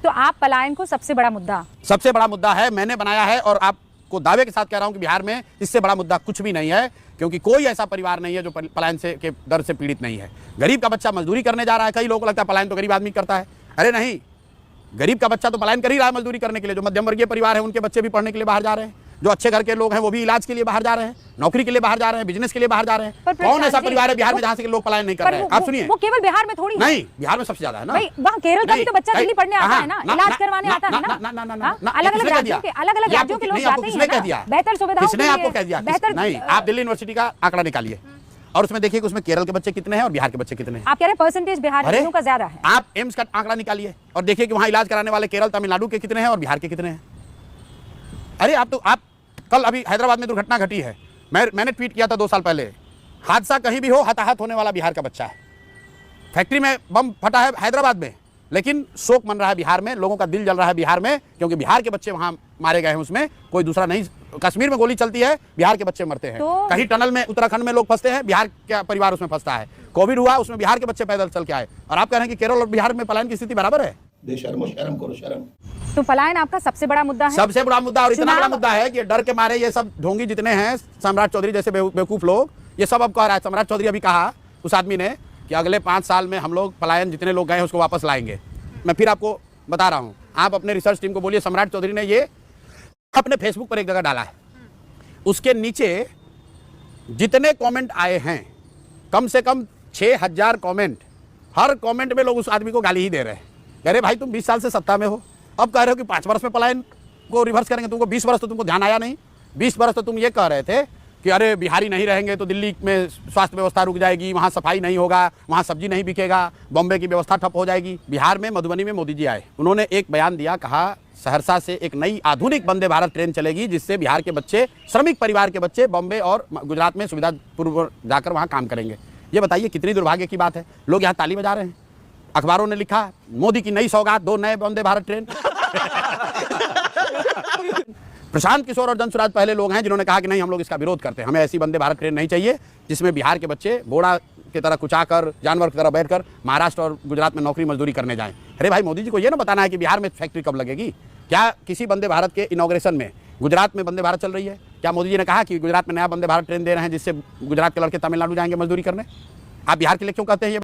तो आप पलायन को सबसे बड़ा मुद्दा है, मैंने बनाया है और आपको दावे के साथ कह रहा हूं कि बिहार में इससे बड़ा मुद्दा कुछ भी नहीं है, क्योंकि कोई ऐसा परिवार नहीं है जो पलायन से के दर से पीड़ित नहीं है। गरीब का बच्चा मजदूरी करने जा रहा है, कई लोगों को लगता है पलायन तो गरीब आदमी करता है। अरे नहीं, गरीब का बच्चा तो पलायन कर ही रहा है मजदूरी करने के लिए। जो मध्यम वर्गीय परिवार है उनके बच्चे भी पढ़ने के लिए बाहर जा रहे हैं, जो अच्छे घर के लोग हैं वो भी इलाज के लिए बाहर जा रहे हैं, नौकरी के लिए बाहर जा रहे हैं, बिजनेस के लिए बाहर जा रहे हैं। कौन ऐसा परिवार है बिहार में जहां से लोग पलायन नहीं कर रहे हैं? आप सुनिए, वो केवल बिहार में थोड़ी नहीं, बिहार में सबसे ज्यादा है ना। वहाँ केरल का भी तो बच्चा दिल्ली पढ़ने आता है ना, इलाज करवाने आता है ना। अलग-अलग राज्यों के लोग जाते हैं। किसने कह दिया? बेहतर सुविधाओं किसने आपको कह दिया? नहीं, आप दिल्ली यूनिवर्सिटी का आंकड़ा निकालिए और उसमें देखिए कि उसमें केरल के बच्चे कितने हैं और बिहार के बच्चे कितने हैं। आप कह रहे हैं परसेंटेज बिहार का ज्यादा है। आप एम्स का आंकड़ा निकालिए और देखिए कि वहां इलाज कराने वाले केरल तमिलनाडु के कितने हैं और बिहार के कितने हैं। अरे आप कल अभी हैदराबाद में दुर्घटना घटी है, मैंने ट्वीट किया था 2 साल पहले, हादसा कहीं भी हो हताहत होने वाला बिहार का बच्चा है। फैक्ट्री में बम फटा है हैदराबाद में, लेकिन शोक मन रहा है बिहार में, लोगों का दिल जल रहा है बिहार में, क्योंकि बिहार के बच्चे वहां मारे गए हैं, उसमें कोई दूसरा नहीं। कश्मीर में गोली चलती है, बिहार के बच्चे मरते हैं। कहीं टनल में उत्तराखंड में लोग फंसते हैं, बिहार का परिवार उसमें फंसता है। कोविड हुआ, उसमें बिहार के बच्चे पैदल चल के आए, और आप कह रहे हैं कि केरल और बिहार में पलायन की स्थिति बराबर है। शर्म करो शर्म। तो पलायन आपका सबसे बड़ा मुद्दा है? सबसे बड़ा मुद्दा, और इतना बड़ा मुद्दा है कि डर के मारे ये सब ढोंगी जितने हैं, सम्राट चौधरी जैसे बेवकूफ लोग, ये सब अब कह रहा है। सम्राट चौधरी अभी कहा उस आदमी ने कि अगले 5 साल में हम लोग पलायन जितने लोग गए हैं उसको वापस लाएंगे। मैं फिर आपको बता रहा हूँ, आप अपने रिसर्च टीम को बोलिए सम्राट चौधरी ने ये अपने फेसबुक पर एक जगह डाला है, उसके नीचे जितने कमेंट आए हैं, कम से कम 6000 कमेंट, हर कमेंट में लोग उस आदमी को गाली ही दे रहे हैं। कह रहे भाई तुम 20 साल से सत्ता में हो, अब कह रहे हो कि 5 वर्ष में पलायन को रिवर्स करेंगे। तुमको 20 वर्ष तो तुमको ध्यान आया नहीं। 20 वर्ष तो तुम ये कह रहे थे कि अरे बिहारी नहीं रहेंगे तो दिल्ली में स्वास्थ्य व्यवस्था रुक जाएगी, वहाँ सफाई नहीं होगा, वहाँ सब्जी नहीं बिकेगा, बॉम्बे की व्यवस्था ठप हो जाएगी। बिहार में मधुबनी में मोदी जी आए, उन्होंने एक बयान दिया, कहा सहरसा से एक नई आधुनिक वंदे भारत ट्रेन चलेगी, जिससे बिहार के बच्चे, श्रमिक परिवार के बच्चे बॉम्बे और गुजरात में सुविधापूर्वक जाकर वहाँ काम करेंगे। ये बताइए कितनी दुर्भाग्य की बात है। लोग यहाँ ताली बजा रहे हैं, अखबारों ने लिखा मोदी की नई सौगात, 2 नए वंदे भारत ट्रेन। प्रशांत किशोर और धनसुराज पहले लोग हैं जिन्होंने कहा कि नहीं, हम लोग इसका विरोध करते हैं, हमें ऐसी वंदे भारत ट्रेन नहीं चाहिए जिसमें बिहार के बच्चे बोड़ा की तरह कुचाकर, जानवर की तरह बैठकर महाराष्ट्र और गुजरात में नौकरी मजदूरी करने जाएं। अरे भाई, मोदी जी को ये ना बताना है कि बिहार में फैक्ट्री कब लगेगी। क्या किसी वंदे भारत के इनॉग्रेशन में गुजरात में वंदे भारत चल रही है? क्या मोदी जी ने कहा कि गुजरात में नया वंदे भारत ट्रेन दे रहे हैं जिससे गुजरात के लड़के तमिलनाडु जाएंगे मजदूरी करने? आप बिहार के लिए क्यों कहते हैं ये?